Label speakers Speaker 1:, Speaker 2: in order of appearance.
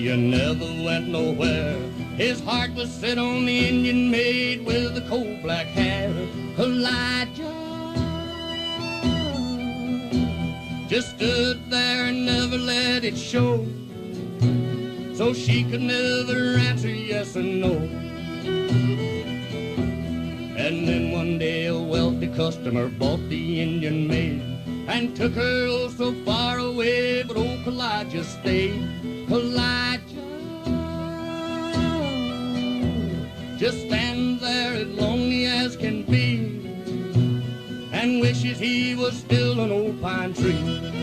Speaker 1: He never went nowhere. His heart was set on the Indian maid with the coal black hair. Elijah just stood there and never let it show, so she could never answer yes or no. And then one day a wealthy customer bought the Indian maid and took her oh so far away, but old Elijah stayed. Elijah just stands there as lonely as can be and wishes he was still an old pine tree.